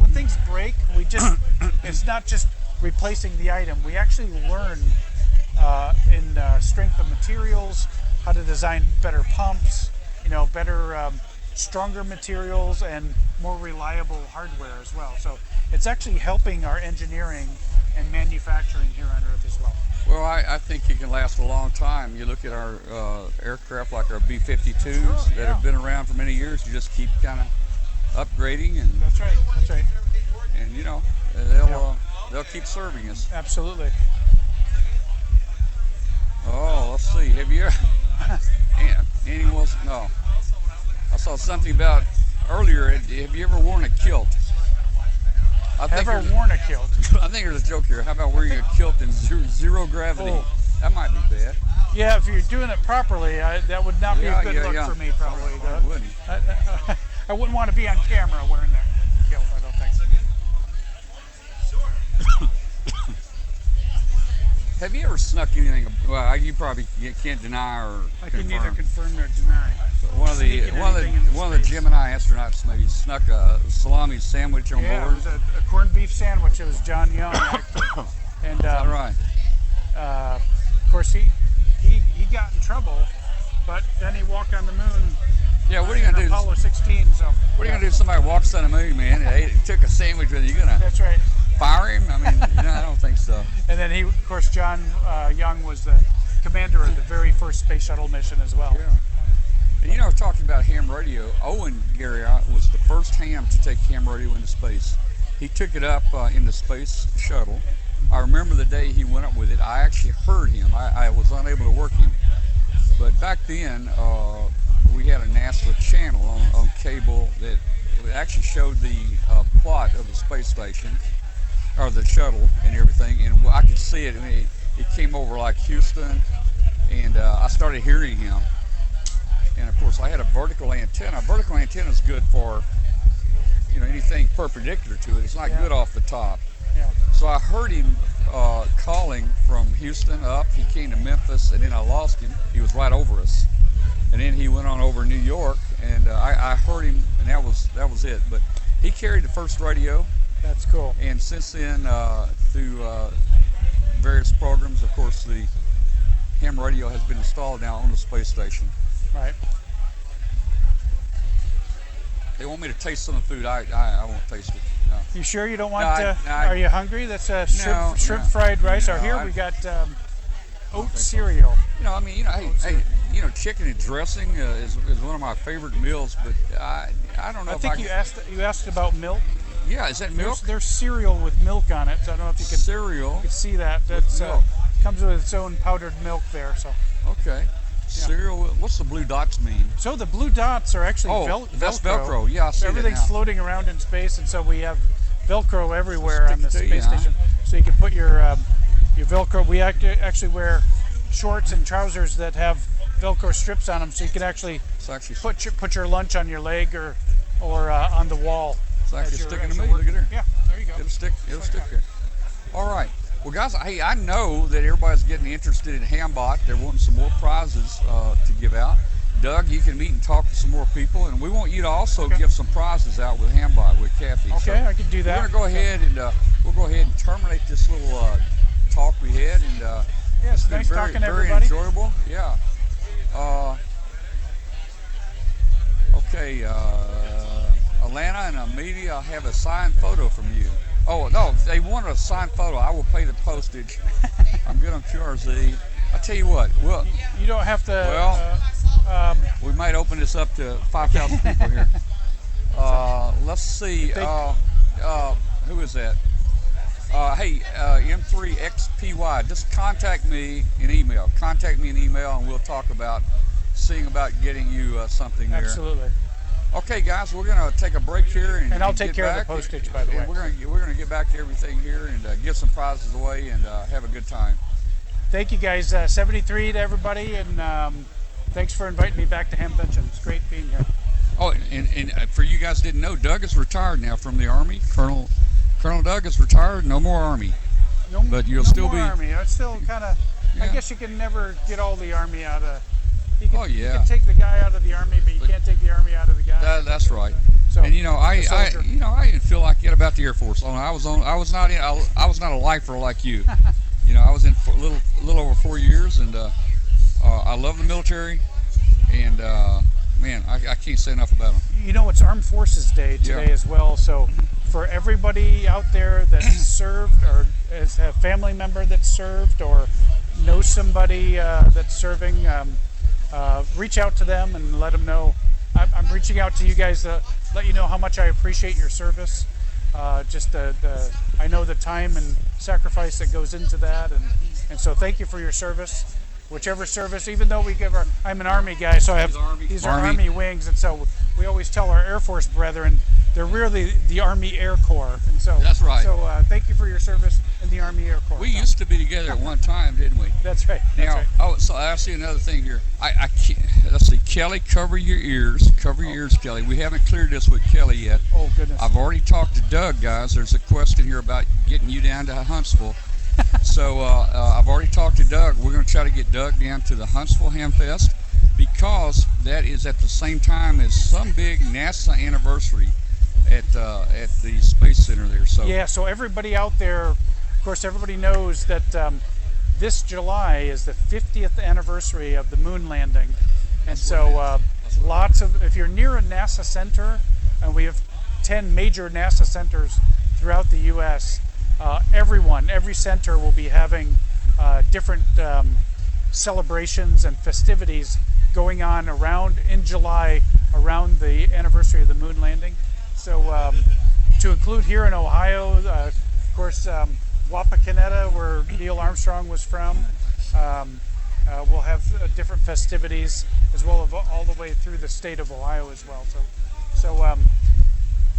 break, it's not just replacing the item. We actually learn in strength of materials, how to design better pumps, better, stronger materials and more reliable hardware as well. So it's actually helping our engineering and manufacturing here on Earth as well. Well, I think it can last a long time. You look at our aircraft like our B-52s that yeah. have been around for many years. You just keep kind of upgrading, and That's right. they'll keep serving us. Absolutely. Oh, let's see. Have you Annie Wilson? No. I saw something about earlier. Have you ever worn a kilt? Ever worn a kilt? I think there's a joke here. How about wearing a kilt in zero gravity? Oh. That might be bad. Yeah, if you're doing it properly, that would not be a good look for me, probably. I wouldn't. I wouldn't want to be on camera wearing that kilt, I don't think. Have you ever snuck anything? Well, you probably can't deny or I can confirm. neither confirm nor deny. One of the Sneaking anything into one of the space. Gemini astronauts maybe snuck a salami sandwich on Yeah, it board. was a corned beef sandwich. It was John Young, actually. And All right. of course, he got in trouble, but then he walked on the moon. Yeah. What are you in gonna do? Apollo 16. So What are you gonna do if somebody walks on the moon, man, and took a sandwich with you? You gonna that's right. fire him? I mean, I don't think so. And then he, of course, John Young was the commander of the very first space shuttle mission as well. Yeah. And talking about ham radio, Owen Garriott was the first ham to take ham radio into space. He took it up in the space shuttle. I remember the day he went up with it. I actually heard him. I was unable to work him. But back then, we had a NASA channel on cable that actually showed the plot of the space station, or the shuttle and everything. And I could see it. I mean, it came over like Houston, and I started hearing him. And of course, I had a vertical antenna. A vertical antenna is good for anything perpendicular to it. It's not good off the top. Yeah. So I heard him calling from Houston up. He came to Memphis, and then I lost him. He was right over us, and then he went on over New York, and I heard him, and that was it. But he carried the first radio, That's cool. and since then, through various programs, of course, the ham radio has been installed now on the space station. Right. They want me to taste some of the food. I won't taste it. No. You sure you don't want? No, Are you hungry? That's shrimp no. fried rice. No, Here I- we got oat cereal. Hey, chicken and dressing is one of my favorite meals. But I don't know I if think you asked about milk. Yeah, is that milk? There's cereal with milk on it. So I don't know if you can Cereal. see that. That's milk. comes with its own powdered milk there. So Okay. Cereal. What's the blue dots mean? so the blue dots are actually That's Velcro. Yeah, I see Everything's that now. floating around in space, and so we have Velcro everywhere on the stick to you, space station. So you can put your Velcro. We actually wear shorts and trousers that have Velcro strips on them, so you can actually It's actually put your lunch on your leg or on the wall. It's actually as you're- sticking as to you're me. Look at working. there. Yeah, there you go. It'll stick here. All right. Well, guys, hey, I know that everybody's getting interested in Hambot. They're wanting some more prizes to give out. Doug, you can meet and talk to some more people, and we want you to also give some prizes out with Hambot with Kathy. Okay, I can do that. We're gonna go ahead and we'll go ahead and terminate this little talk we had, and Yeah, it's it's been nice very, talking to very everybody. enjoyable. Yeah. Okay, Alana and Amelia, I have a signed photo from you. Oh, no, if they want a signed photo, I will pay the postage. I'm good on QRZ. I tell you what, well, You don't have to. Well, we might open this up to 5,000 people here. Let's see, who is that? Hey, M3XPY, just contact me in email. Contact me in email, and we'll talk about seeing about getting you something there. Absolutely. Okay, guys, we're gonna take a break here, and I'll take get care of the back. postage, by the And way. We're gonna get back to everything here and give some prizes away and have a good time. Thank you guys. 73 to everybody, and thanks for inviting me back to Hamvention. It's great being here. Oh, and for you guys who didn't know, Doug is retired now from the Army. Colonel Doug is retired. No more Army. No, But you'll no still more be- Army. It's still kind of. I Yeah. guess you can never get all the Army out of. You can, Oh, yeah. You can take the guy out of the Army, but you can't take the Army out of the guy. That's right. So, And I soldier. didn't feel like it about the Air Force. I was not a lifer like you. I was in for a little over 4 years, and I love the military, and man, I can't say enough about them. It's Armed Forces Day today Yeah. as well. So for everybody out there that's served or has a family member that's served or knows somebody that's serving, reach out to them and let them know. I'm reaching out to you guys to let you know how much I appreciate your service. Just I know the time and sacrifice that goes into that, and so thank you for your service. Whichever service, even though I'm an Army guy, so I have these are Army wings, and so we always tell our Air Force brethren they're really the Army Air Corps, and so That's right. So thank you for your service in the Army Air Corps. We used to be together at one time, didn't we? That's right. That's Now, right. so I see another thing here. I can't, let's see, Kelly, cover your ears. Cover your ears, Kelly. We haven't cleared this with Kelly yet. Oh goodness. I've already talked to Doug, guys. There's a question here about getting you down to Huntsville. So I've already talked to Doug. We're going to try to get Doug down to the Huntsville Ham Fest because that is at the same time as some big NASA anniversary at the Space Center there. So Yeah, so everybody out there, of course, everybody knows that this July is the 50th anniversary of the moon landing. And so lots of, if you're near a NASA center, and we have 10 major NASA centers throughout the U.S., every center will be having different celebrations and festivities going on around in July around the anniversary of the moon landing. So to include here in Ohio, of course, w5kub, where Neil Armstrong was from, we'll have different festivities as well as all the way through the state of Ohio as well. So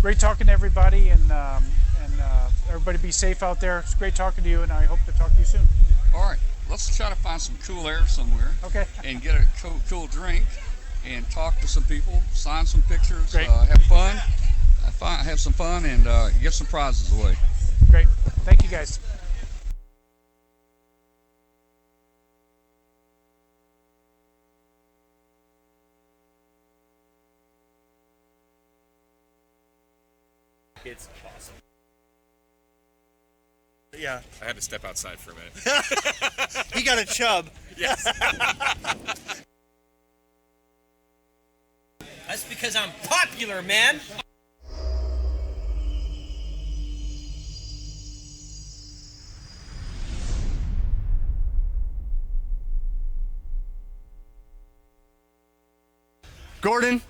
great talking to everybody, and everybody be safe out there. It's great talking to you, and I hope to talk to you soon. all right, let's try to find some cool air somewhere. Okay. And get a cool drink and talk to some people, sign some pictures, Great. have fun, have some fun, and get some prizes away. Great. Thank you, guys. It's awesome. Yeah, I had to step outside for a minute. he got a chub. Yes. That's because I'm popular, man. Gordon,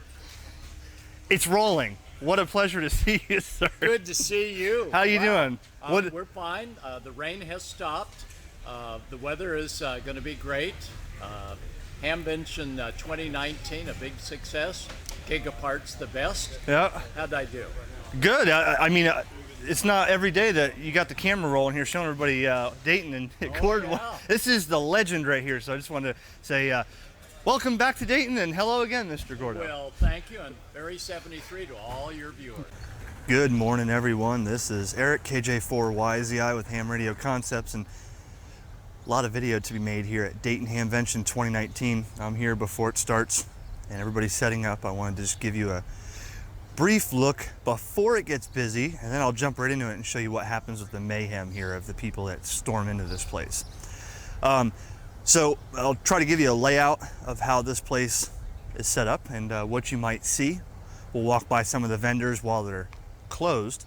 it's rolling. What a pleasure to see you, sir. Good to see you. How you Wow. doing? What? We're fine. The rain has stopped. The weather is going to be great. Hamvention 2019, a big success. Gigapart's the best. Yeah, How'd I do? good. I mean, it's not every day that you got the camera rolling here showing everybody Dayton and Gordon. yeah. This is the legend right here. So I just wanted to say welcome back to Dayton and hello again, Mr. Gordon. Well, thank you, and Barry 73 to all your viewers. Good morning, everyone. This is Eric, KJ4YZI with Ham Radio Concepts, and a lot of video to be made here at Dayton Hamvention 2019. I'm here before it starts and everybody's setting up. I wanted to just give you a brief look before it gets busy, and then I'll jump right into it and show you what happens with the mayhem here of the people that storm into this place. So I'll try to give you a layout of how this place is set up and what you might see. We'll walk by some of the vendors while they're closed.